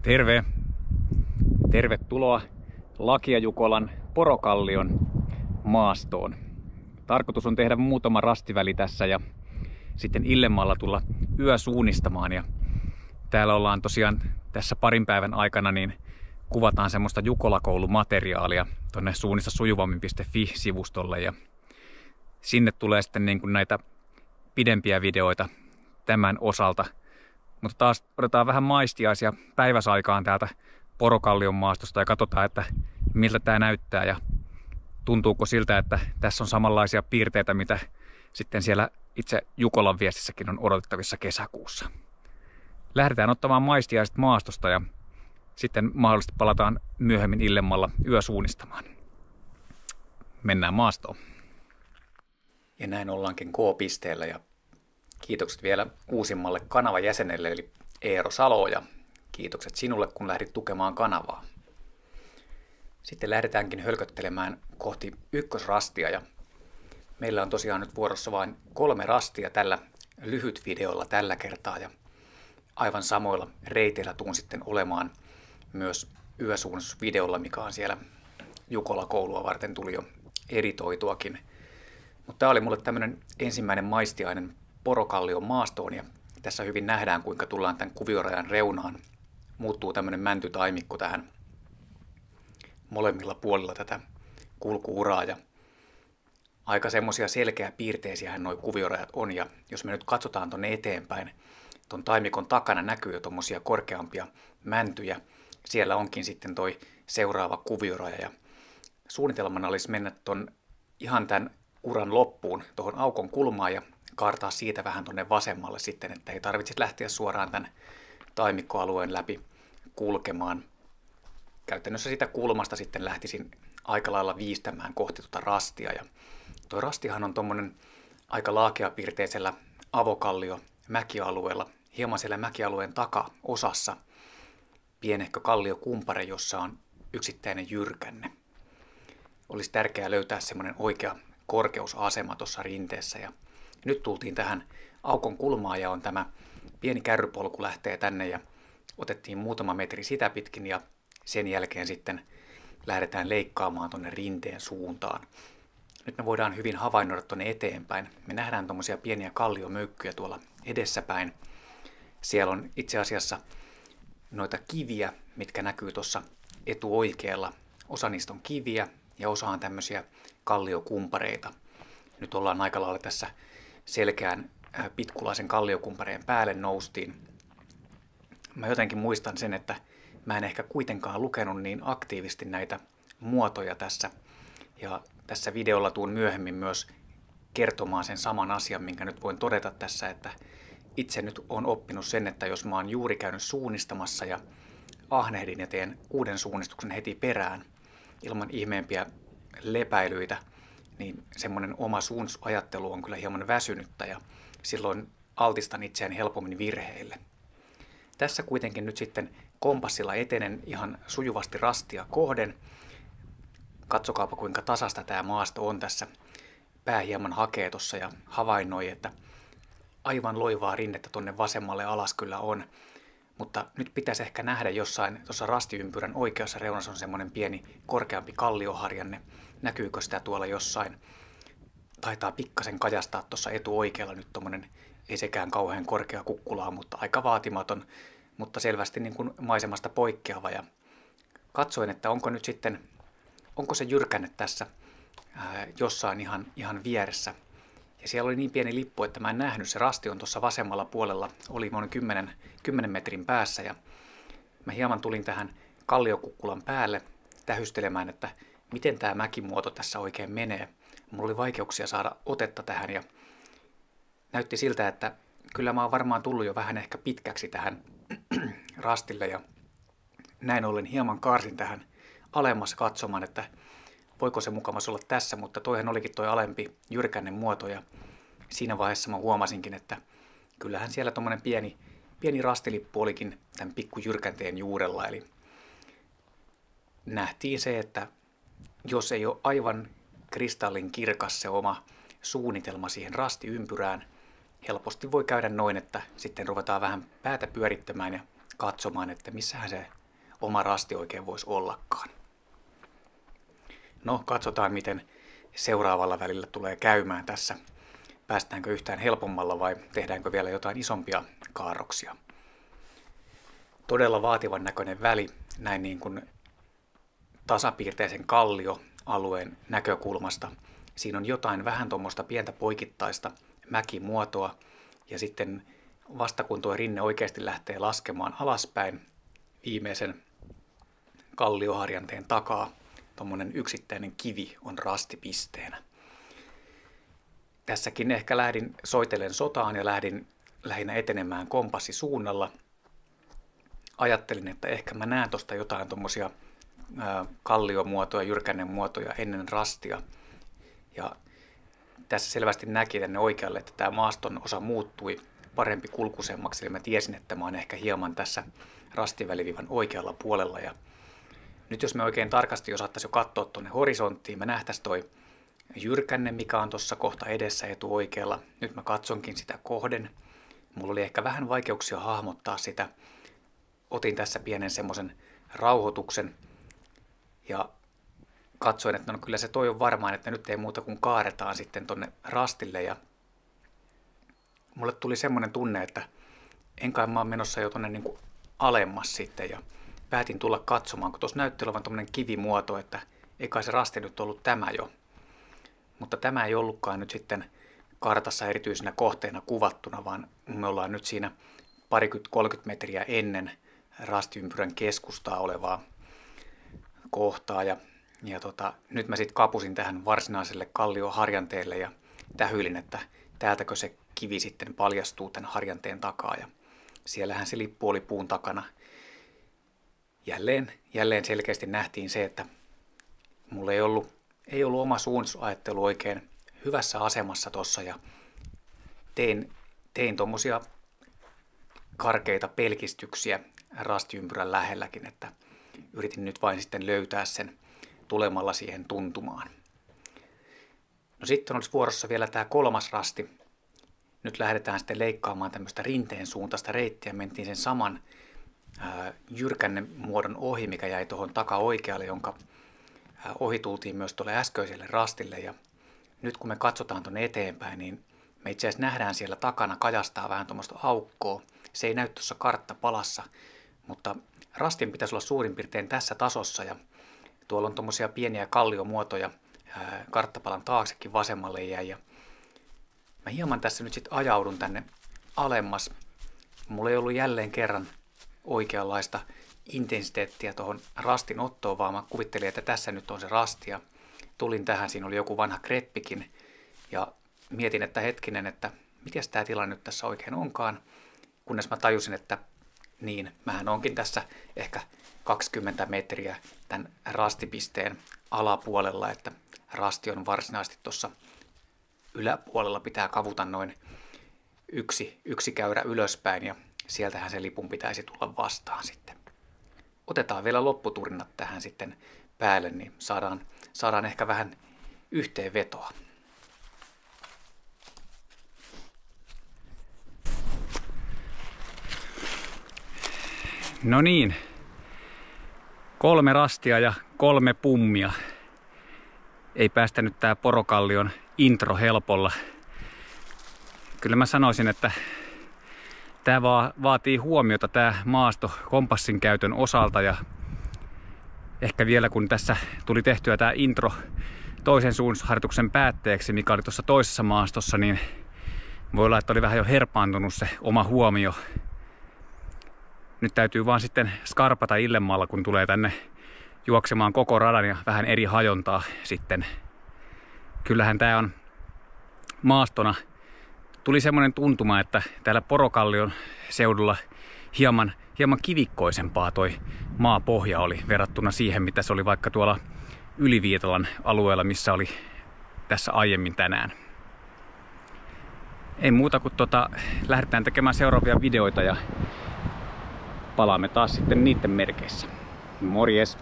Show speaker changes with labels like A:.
A: Terve! Tervetuloa Lakia Jukolan Porokallion maastoon. Tarkoitus on tehdä muutama rastiväli tässä ja sitten illemmalla tulla yösuunnistamaan. Ja täällä ollaan tosiaan tässä parin päivän aikana niin kuvataan semmoista Jukola-koulumateriaalia tonne suunnissasujuvammin.fi-sivustolle ja sinne tulee sitten niin kuin näitä pidempiä videoita tämän osalta. Mutta taas otetaan vähän maistiaisia päiväsaikaan täältä Porokallion maastosta ja katsotaan, että miltä tää näyttää ja tuntuuko siltä, että tässä on samanlaisia piirteitä, mitä sitten siellä itse Jukolan viestissäkin on odotettavissa kesäkuussa. Lähdetään ottamaan maistiaiset maastosta ja sitten mahdollisesti palataan myöhemmin illemmalla yösuunnistamaan. Mennään maastoon. Ja näin ollaankin K-pisteellä ja kiitokset vielä uusimmalle kanavan jäsenelle eli Eero Salo ja kiitokset sinulle, kun lähdit tukemaan kanavaa. Sitten lähdetäänkin hölköttelemään kohti ykkösrastia ja meillä on tosiaan nyt vuorossa vain 3 rastia tällä lyhytvideolla tällä kertaa ja aivan samoilla reiteillä tuun sitten olemaan myös yösuunnistusvideolla, mikä on siellä Jukola-koulua varten tuli jo editoituakin. Mutta tämä oli mulle tämmöinen ensimmäinen maistiainen Porokallion maastoon ja tässä hyvin nähdään, kuinka tullaan tämän kuviorajan reunaan. Muuttuu tämmöinen mäntytaimikko tähän molemmilla puolilla tätä kulkuuraa ja aika semmoisia selkeäpiirteisiähän nuo kuviorajat on ja jos me nyt katsotaan tonne eteenpäin, ton taimikon takana näkyy jo tommosia korkeampia mäntyjä. Siellä onkin sitten toi seuraava kuvioraja ja suunnitelmana olisi mennä ihan tämän uran loppuun tuohon aukon kulmaan ja kaartaa siitä vähän tonne vasemmalle sitten, että ei tarvitsisi lähteä suoraan tämän taimikkoalueen läpi kulkemaan. Käytännössä sitä kulmasta sitten lähtisin aika lailla viistämään kohti tuota rastia. Ja tuo rastihan on tommonen aika laakeapiirteisellä avokallio mäkialueella, hieman siellä mäkialueen takaosassa pienehkö kalliokumpare, jossa on yksittäinen jyrkänne. Olisi tärkeää löytää semmoinen oikea korkeusasema tuossa rinteessä ja nyt tultiin tähän aukon kulmaan ja on tämä pieni kärrypolku lähtee tänne ja otettiin muutama metri sitä pitkin ja sen jälkeen sitten lähdetään leikkaamaan tuonne rinteen suuntaan. Nyt me voidaan hyvin havainnoida tuonne eteenpäin. Me nähdään tuommoisia pieniä kalliomöykkyjä tuolla edessäpäin. Siellä on itse asiassa noita kiviä, mitkä näkyy tuossa etuoikealla. Osa niistä on kiviä ja osa on tämmöisiä kalliokumpareita. Nyt ollaan aika lailla tässä selkeän pitkulaisen kalliokumpareen päälle noustiin. Mä jotenkin muistan sen, että mä en ehkä kuitenkaan lukenut niin aktiivisesti näitä muotoja tässä. Ja tässä videolla tuun myöhemmin myös kertomaan sen saman asian, minkä nyt voin todeta tässä, että itse nyt olen oppinut sen, että jos mä oon juuri käynyt suunnistamassa ja ahnehdin ja teen uuden suunnistuksen heti perään ilman ihmeempiä lepäilyitä, niin semmoinen oma suunnistusajattelu on kyllä hieman väsynyttä ja silloin altistan itseään helpommin virheille. Tässä kuitenkin nyt sitten kompassilla etenen ihan sujuvasti rastia kohden. Katsokaapa kuinka tasasta tämä maasto on tässä. Pää hieman hakee tuossa ja havainnoi, että aivan loivaa rinnettä tonne vasemmalle alas kyllä on. Mutta nyt pitäisi ehkä nähdä jossain tuossa rastiympyrän oikeassa reunassa on semmoinen pieni korkeampi kallioharjanne. Näkyykö sitä tuolla jossain? Taitaa pikkasen kajastaa tuossa etuoikealla nyt tommonen, ei sekään kauhean korkea kukkulaa, mutta aika vaatimaton, mutta selvästi niin kuin maisemasta poikkeava. Ja katsoin, että onko se jyrkänne tässä jossain ihan vieressä. Ja siellä oli niin pieni lippu, että mä en nähnyt. Se rasti on tuossa vasemmalla puolella, oli noin 10 metrin päässä. Ja mä hieman tulin tähän kalliokukkulan päälle tähystelemään, että miten tämä mäkimuoto tässä oikein menee. Mulla oli vaikeuksia saada otetta tähän ja näytti siltä, että kyllä mä oon varmaan tullut jo vähän ehkä pitkäksi tähän rastille ja näin ollen hieman kaarsin tähän alemmas katsomaan, että voiko se mukamas olla tässä, mutta toihan olikin toi alempi jyrkänne muoto ja siinä vaiheessa mä huomasinkin, että kyllähän siellä tommonen pieni rastilippu olikin tämän pikkujyrkänteen juurella, eli nähtiin se, että jos ei ole aivan kristallin kirkas se oma suunnitelma siihen rastiympyrään, helposti voi käydä noin, että sitten ruvetaan vähän päätä pyörittämään ja katsomaan, että missähän se oma rasti oikein voisi ollakaan. No, katsotaan miten seuraavalla välillä tulee käymään tässä. Päästäänkö yhtään helpommalla vai tehdäänkö vielä jotain isompia kaarroksia. Todella vaativan näköinen väli näin niin kuin tasapiirteisen kallioalueen näkökulmasta. Siinä on jotain vähän tuommoista pientä poikittaista mäkimuotoa ja sitten vasta kun tuo rinne oikeasti lähtee laskemaan alaspäin viimeisen kallioharjanteen takaa, tuommoinen yksittäinen kivi on rastipisteenä. Tässäkin ehkä lähdin soitellen sotaan ja lähdin lähinnä etenemään kompassisuunnalla. Ajattelin, että ehkä mä näen tuosta jotain tuommoisia kalliomuotoja, jyrkännemuotoja ennen rastia. Ja tässä selvästi näki tänne oikealle, että tämä maaston osa muuttui parempi kulkuisemmaksi. Eli mä tiesin, että mä oon ehkä hieman tässä rastiväliviivan oikealla puolella. Ja nyt jos me oikein tarkasti osattaisiin jo katsoa tuonne horisonttiin, me nähtäisiin toi jyrkänne, mikä on tuossa kohta edessä etuoikealla. Nyt mä katsonkin sitä kohden. Mulla oli ehkä vähän vaikeuksia hahmottaa sitä. Otin tässä pienen semmoisen rauhoituksen ja katsoin, että no kyllä se toi on varmaan, että nyt ei muuta kuin kaaretaan sitten tonne rastille. Ja mulle tuli semmoinen tunne, että en kai mä oon menossa jo tonne niin kuin alemmas sitten ja päätin tulla katsomaan, kun tuossa näytti olevan tommoinen kivimuoto, että ei kai se rasti nyt ollut tämä jo. Mutta tämä ei ollutkaan nyt sitten kartassa erityisenä kohteena kuvattuna, vaan me ollaan nyt siinä 20-30 metriä ennen rastiympyrän keskustaa olevaa kohtaa. Ja nyt mä sitten kapusin tähän varsinaiselle kallioharjanteelle ja tähyilin, että täältäkö se kivi sitten paljastuu tämän harjanteen takaa. Ja siellähän se lippu oli puun takana. Jälleen selkeästi nähtiin se, että mulla ei ollut oma suunnitusajattelu oikein hyvässä asemassa tossa ja tein tuommoisia karkeita pelkistyksiä rastiympyrän lähelläkin, että yritin nyt vain sitten löytää sen tulemalla siihen tuntumaan. No sitten olisi vuorossa vielä tämä kolmas rasti. Nyt lähdetään sitten leikkaamaan tämmöistä rinteen suuntaista reittiä. Mentiin sen saman jyrkännemuodon ohi, mikä jäi tuohon taka-oikealle, jonka ohi tultiin myös tuolle äskeiselle rastille. Ja nyt kun me katsotaan tuonne eteenpäin, niin me itse asiassa nähdään siellä takana kajastaa vähän tuommoista aukkoa. Se ei näy tuossa karttapalassa, mutta rastin pitäisi olla suurin piirtein tässä tasossa. Ja tuolla on tuommoisia pieniä kalliomuotoja karttapalan taaksekin vasemmalle jäi. Ja mä hieman tässä nyt sitten ajaudun tänne alemmas. Mulla ei ollut jälleen kerran oikeanlaista intensiteettiä tuohon rastin ottoon, vaan mä kuvittelin, että tässä nyt on se rasti. Ja tulin tähän, siinä oli joku vanha kreppikin ja mietin, että hetkinen, että mitäs tämä tilanne nyt tässä oikein onkaan, kunnes mä tajusin, että niin, mähän onkin tässä ehkä 20 metriä tämän rastipisteen alapuolella, että rasti on varsinaisesti tuossa yläpuolella, pitää kavuta noin yksi käyrä ylöspäin ja sieltähän se lipun pitäisi tulla vastaan sitten. Otetaan vielä lopputurinnat tähän sitten päälle, niin saadaan ehkä vähän yhteenvetoa. No niin, 3 rastia ja 3 pummia. Ei päästä nyt tää Porokallion intro helpolla. Kyllä mä sanoisin, että tää vaatii huomiota tää maasto kompassin käytön osalta ja ehkä vielä kun tässä tuli tehtyä tää intro toisen suunnistusharjoituksen päätteeksi, mikä oli tuossa toisessa maastossa, niin voi olla, että oli vähän jo herpaantunut se oma huomio. Nyt täytyy vaan sitten skarpata illemmalla, kun tulee tänne juoksemaan koko radan ja vähän eri hajontaa sitten. Kyllähän tää on maastona. Tuli semmoinen tuntuma, että täällä Porokallion seudulla hieman kivikkoisempaa toi maapohja oli verrattuna siihen, mitä se oli vaikka tuolla Yliviitalan alueella, missä oli tässä aiemmin tänään. Ei muuta kuin lähdetään tekemään seuraavia videoita ja palaamme taas sitten niiden merkeissä. Morjes!